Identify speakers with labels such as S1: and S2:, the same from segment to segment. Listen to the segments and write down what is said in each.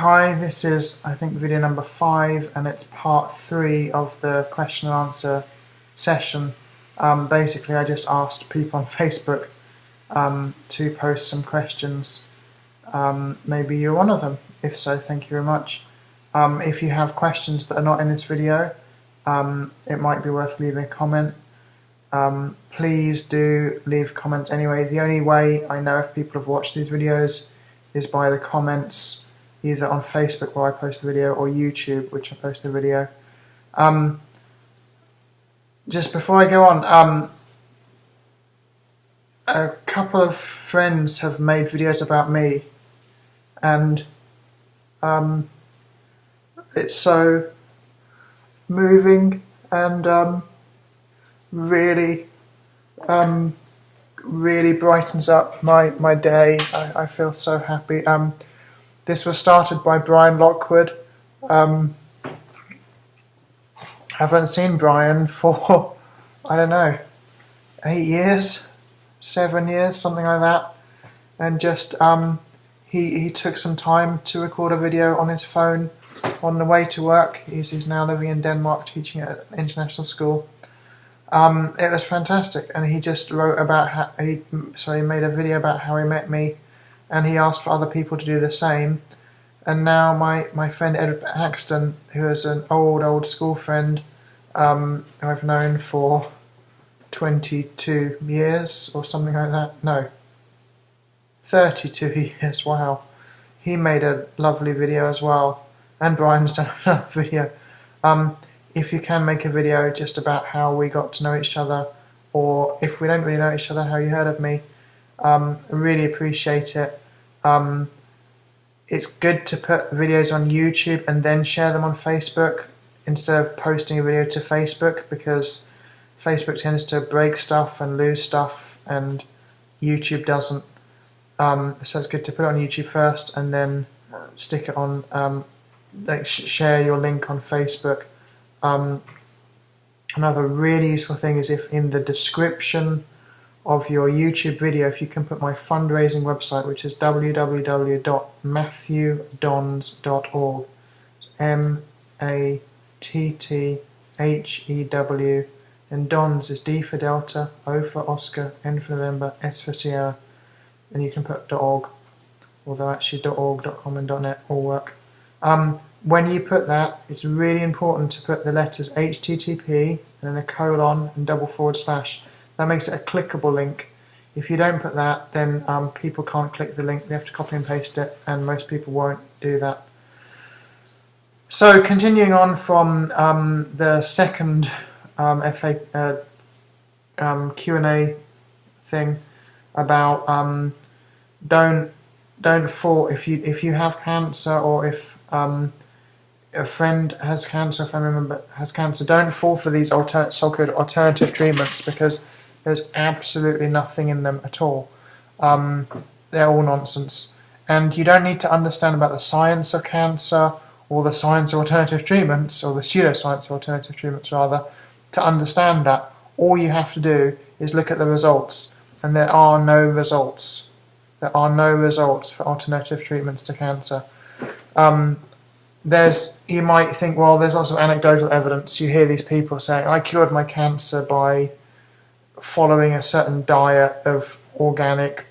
S1: Hi, this is, I think, video number 5, and it's part 3 of the question and answer session. Basically, I just asked people on Facebook to post some questions. Maybe you're one of them. If so, thank you very much. If you have questions that are not in this video, it might be worth leaving a comment. Please do leave comments anyway. The only way I know if people have watched these videos is by the comments either on Facebook where I post the video or YouTube which I post the video. Just before I go on, a couple of friends have made videos about me, and it's so moving and really brightens up my day. I feel so happy. This was started by Brian Lockwood. Haven't seen Brian for, I don't know, 8 years, 7 years, something like that. And just he took some time to record a video on his phone on the way to work. He's now living in Denmark, teaching at an international school. It was fantastic, and he just wrote about how he made a video about how he met me, and he asked for other people to do the same. And now my friend Ed Axton, who is an old school friend who I've known for 22 years or something like that, no, 32 years, wow. He made a lovely video as well, and Brian's done another video. If you can make a video just about how we got to know each other, or if we don't really know each other, how you heard of me, I really appreciate it. It's good to put videos on YouTube and then share them on Facebook instead of posting a video to Facebook, because Facebook tends to break stuff and lose stuff and YouTube doesn't. So it's good to put it on YouTube first and then stick it on, share your link on Facebook. Another really useful thing is if in the description of your YouTube video, if you can put my fundraising website, which is www.matthewdons.org, MATTHEW, and Dons is D for Delta, O for Oscar, N for November, S for Sierra, and you can put .org, although actually .org, .com and .net all work. When you put that, it's really important to put the letters HTTP and then a colon and // That makes it a clickable link. If you don't put that, then people can't click the link. They have to copy and paste it, and most people won't do that. So continuing on from the second Q&A thing about don't fall if you have cancer, or if a friend has cancer, a family member has cancer, don't fall for these so-called alternative treatments, because there's absolutely nothing in them at all. They're all nonsense. And you don't need to understand about the science of cancer or the science of alternative treatments, or the pseudoscience of alternative treatments rather, to understand that. All you have to do is look at the results, and there are no results. There are no results for alternative treatments to cancer. You might think, well, there's lots of anecdotal evidence. You hear these people saying, I cured my cancer by following a certain diet of organic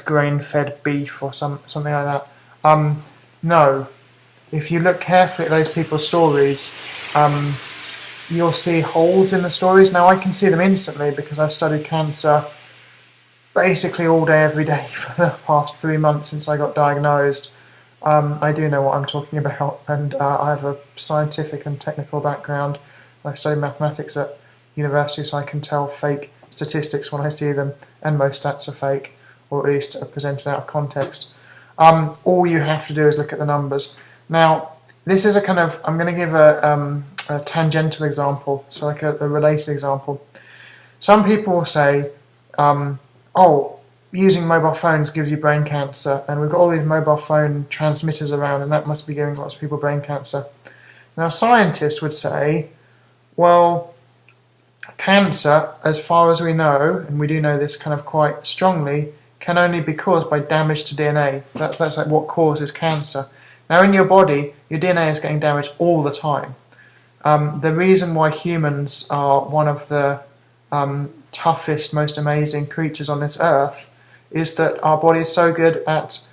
S1: grain-fed beef or something like that. No. If you look carefully at those people's stories, you'll see holes in the stories. Now, I can see them instantly because I've studied cancer basically all day, every day for the past 3 months since I got diagnosed. I do know what I'm talking about, and I have a scientific and technical background. I studied mathematics at university, so I can tell fake statistics when I see them, and most stats are fake, or at least are presented out of context. All you have to do is look at the numbers. Now, this is a kind of, I'm going to give a tangential example, so like a related example. Some people will say, oh, using mobile phones gives you brain cancer, and we've got all these mobile phone transmitters around, and that must be giving lots of people brain cancer. Now, scientists would say, well, cancer, as far as we know, and we do know this kind of quite strongly, can only be caused by damage to DNA. That's like what causes cancer. Now in your body, your DNA is getting damaged all the time. The reason why humans are one of the toughest, most amazing creatures on this earth is that our body is so good at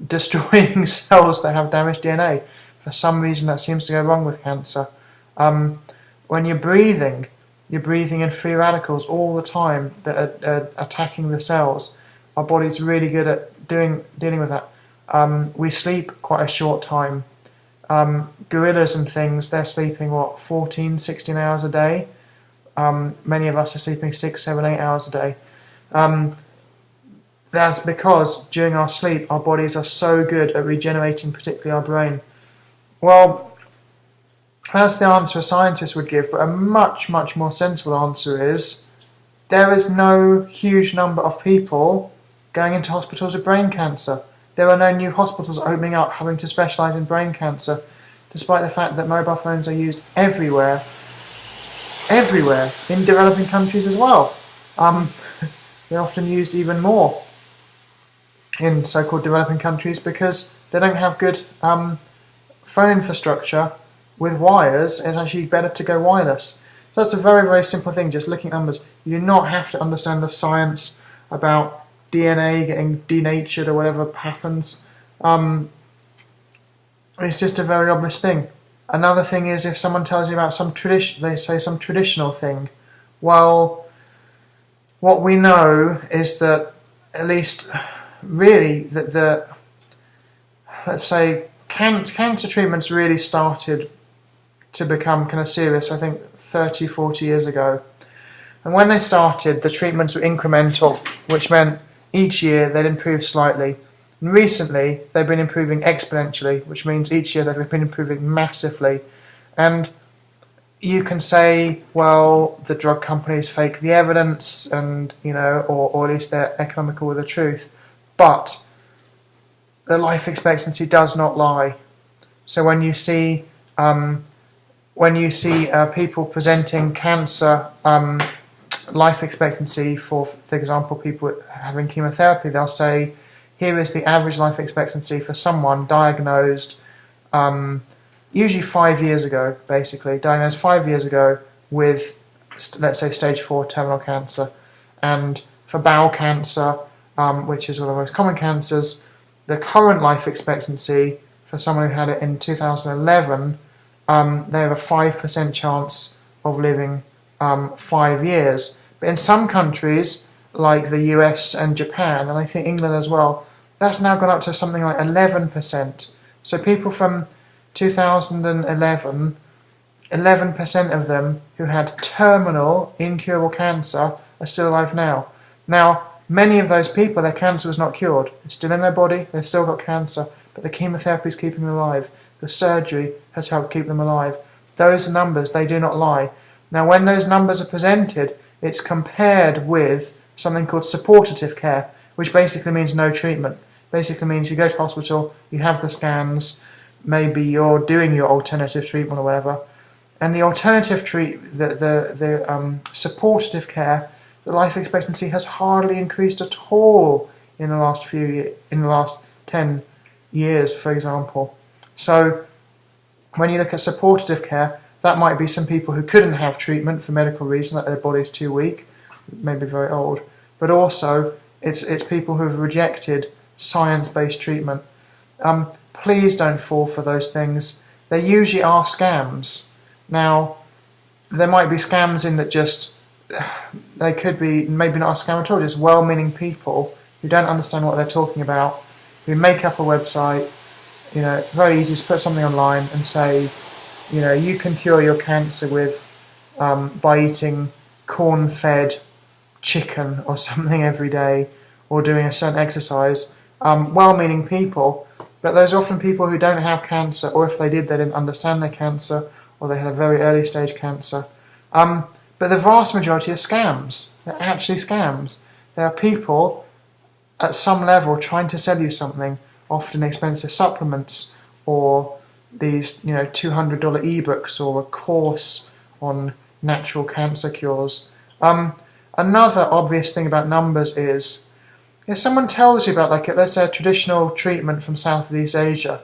S1: destroying cells that have damaged DNA. For some reason that seems to go wrong with cancer. When you're breathing in free radicals all the time that are attacking the cells. Our body's really good at dealing with that. We sleep quite a short time. Gorillas and things, they're sleeping 14, 16 hours a day. Many of us are sleeping 6, 7, 8 hours a day. That's because during our sleep our bodies are so good at regenerating, particularly our brain. Well, that's the answer a scientist would give, but a much, much more sensible answer is there is no huge number of people going into hospitals with brain cancer. There are no new hospitals opening up having to specialise in brain cancer, despite the fact that mobile phones are used everywhere, in developing countries as well. They're often used even more in so-called developing countries because they don't have good phone infrastructure with wires. It's actually better to go wireless. So that's a very, very simple thing, just looking at numbers. You do not have to understand the science about DNA getting denatured or whatever happens. It's just a very obvious thing. Another thing is if someone tells you about some tradition, they say some traditional thing. Well, what we know is that at least really that let's say cancer treatments really started to become kind of serious, I think 30, 40 years ago. And when they started, the treatments were incremental, which meant each year they'd improve slightly. And recently, they've been improving exponentially, which means each year they've been improving massively. And you can say, well, the drug companies fake the evidence, and or at least they're economical with the truth. But the life expectancy does not lie. So when you see people presenting cancer life expectancy for example, people having chemotherapy, they'll say, here is the average life expectancy for someone diagnosed usually 5 years ago, diagnosed 5 years ago with, let's say, stage 4 terminal cancer. And for bowel cancer, which is one of the most common cancers, the current life expectancy for someone who had it in 2011, they have a 5% chance of living 5 years. But in some countries, like the US and Japan, and I think England as well, that's now gone up to something like 11%. So people from 2011, 11% of them who had terminal, incurable cancer are still alive now. Now, many of those people, their cancer was not cured. It's still in their body, they've still got cancer, but the chemotherapy is keeping them alive. The surgery has helped keep them alive. Those numbers, they do not lie. Now, when those numbers are presented, it's compared with something called supportive care, which basically means no treatment. Basically means you go to hospital, you have the scans, maybe you're doing your alternative treatment or whatever, and the alternative supportive care, the life expectancy has hardly increased at all in the last 10 years, for example. So when you look at supportive care, that might be some people who couldn't have treatment for medical reasons, like their body's too weak, maybe very old, but also it's people who have rejected science-based treatment. Please don't fall for those things. They usually are scams. Now, there might be scams in that just, they could be maybe not a scam at all, just well-meaning people who don't understand what they're talking about, who make up a website. It's very easy to put something online and say, you can cure your cancer with by eating corn-fed chicken or something every day, or doing a certain exercise. Well-meaning people, but those are often people who don't have cancer, or if they did, they didn't understand their cancer, or they had a very early stage cancer. But the vast majority are scams. They're actually scams. There are people at some level trying to sell you something, often expensive supplements, or these $200 ebooks, or a course on natural cancer cures. Another obvious thing about numbers is If someone tells you about, like, let's say a traditional treatment from Southeast Asia,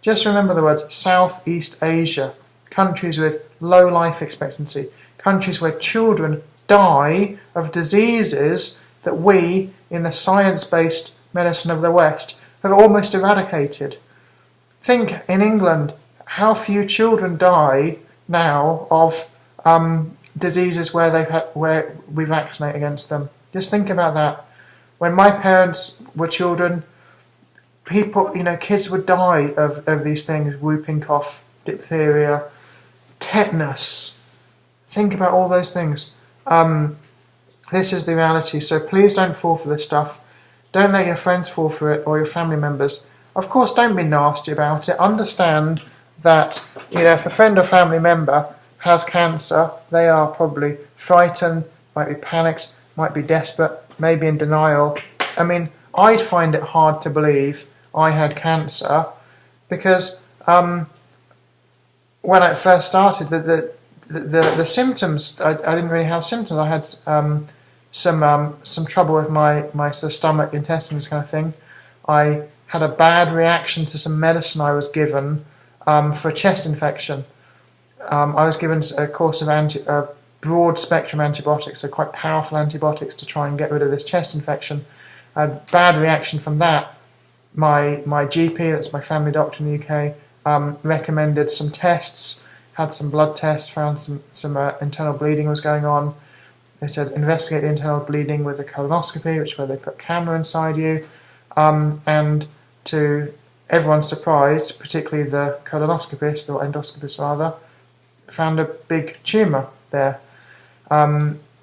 S1: just remember the words Southeast Asia, countries with low life expectancy, countries where children die of diseases that we, in the science-based medicine of the West, have almost eradicated. Think, in England, how few children die now of diseases where we vaccinate against them. Just think about that. When my parents were children, kids would die of these things: whooping cough, diphtheria, tetanus. Think about all those things. This is the reality. So please don't fall for this stuff. Don't let your friends fall for it, or your family members. Of course, don't be nasty about it. Understand that, if a friend or family member has cancer, they are probably frightened, might be panicked, might be desperate, maybe in denial. I mean, I'd find it hard to believe I had cancer, because when I first started, the symptoms, I didn't really have symptoms. I had some trouble with my sort of stomach, intestines kind of thing. I had a bad reaction to some medicine I was given for a chest infection. I was given a course of broad spectrum antibiotics, so quite powerful antibiotics to try and get rid of this chest infection. I had a bad reaction from that. My GP, that's my family doctor in the UK, recommended some tests, had some blood tests, found some internal bleeding was going on. They said investigate the internal bleeding with a colonoscopy, which is where they put a camera inside you, and to everyone's surprise, particularly the colonoscopist, or endoscopist rather, found a big tumour there.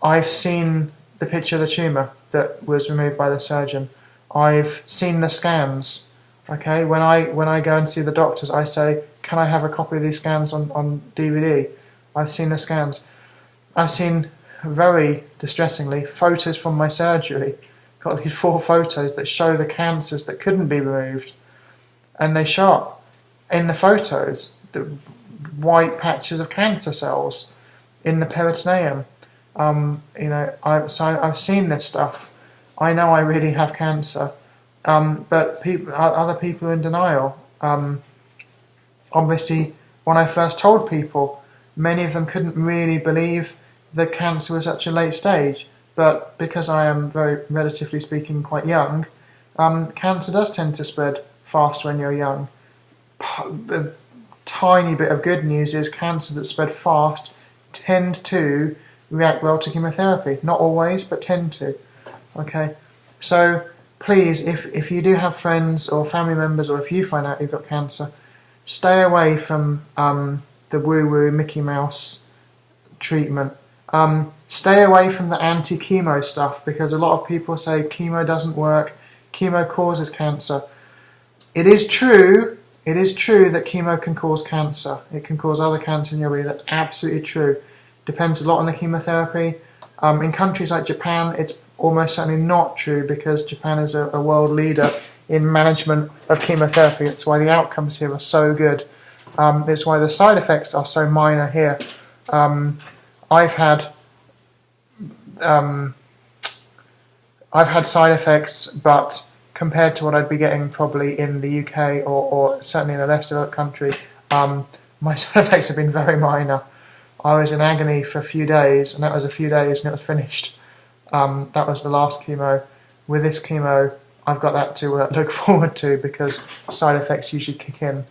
S1: I've seen the picture of the tumour that was removed by the surgeon. I've seen the scans. Okay, when I go and see the doctors, I say, can I have a copy of these scans on DVD? I've seen the scans. I've seen, very distressingly, photos from my surgery. Got these 4 photos that show the cancers that couldn't be removed, and they show up in the photos, the white patches of cancer cells in the peritoneum. I've seen this stuff. I know I really have cancer, but other people are in denial. Obviously, when I first told people, many of them couldn't really believe the cancer was such a late stage. But because I am relatively speaking, quite young, cancer does tend to spread faster when you're young. A tiny bit of good news is cancers that spread fast tend to react well to chemotherapy. Not always, but tend to. Okay, so please, if you do have friends or family members, or if you find out you've got cancer, stay away from the woo-woo Mickey Mouse treatment. Stay away from the anti-chemo stuff, because a lot of people say chemo doesn't work, chemo causes cancer. It is true that chemo can cause cancer. It can cause other cancer in your body. That's absolutely true. Depends a lot on the chemotherapy. In countries like Japan, it's almost certainly not true, because Japan is a world leader in management of chemotherapy. That's why the outcomes here are so good. That's why the side effects are so minor here. I've had side effects, but compared to what I'd be getting probably in the UK or certainly in a less developed country, my side effects have been very minor. I was in agony for a few days, and that was a few days, and it was finished. That was the last chemo. With this chemo, I've got that to look forward to, because side effects usually kick in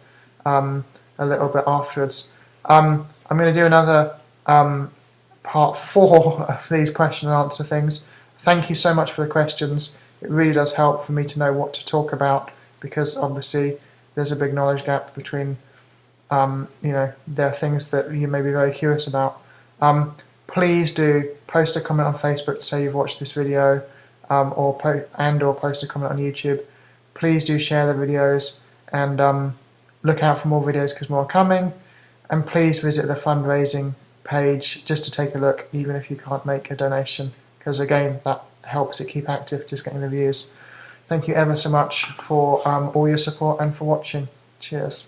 S1: a little bit afterwards. I'm going to do another part 4 of these question and answer things. Thank you so much for the questions. It really does help for me to know what to talk about, because obviously there's a big knowledge gap between, there are things that you may be very curious about. Please do post a comment on Facebook to say you've watched this video, or post a comment on YouTube. Please do share the videos, and look out for more videos, because more are coming. And please visit the fundraising page just to take a look, even if you can't make a donation, because again, that helps it keep active, just getting the views. Thank you ever so much for all your support and for watching. Cheers.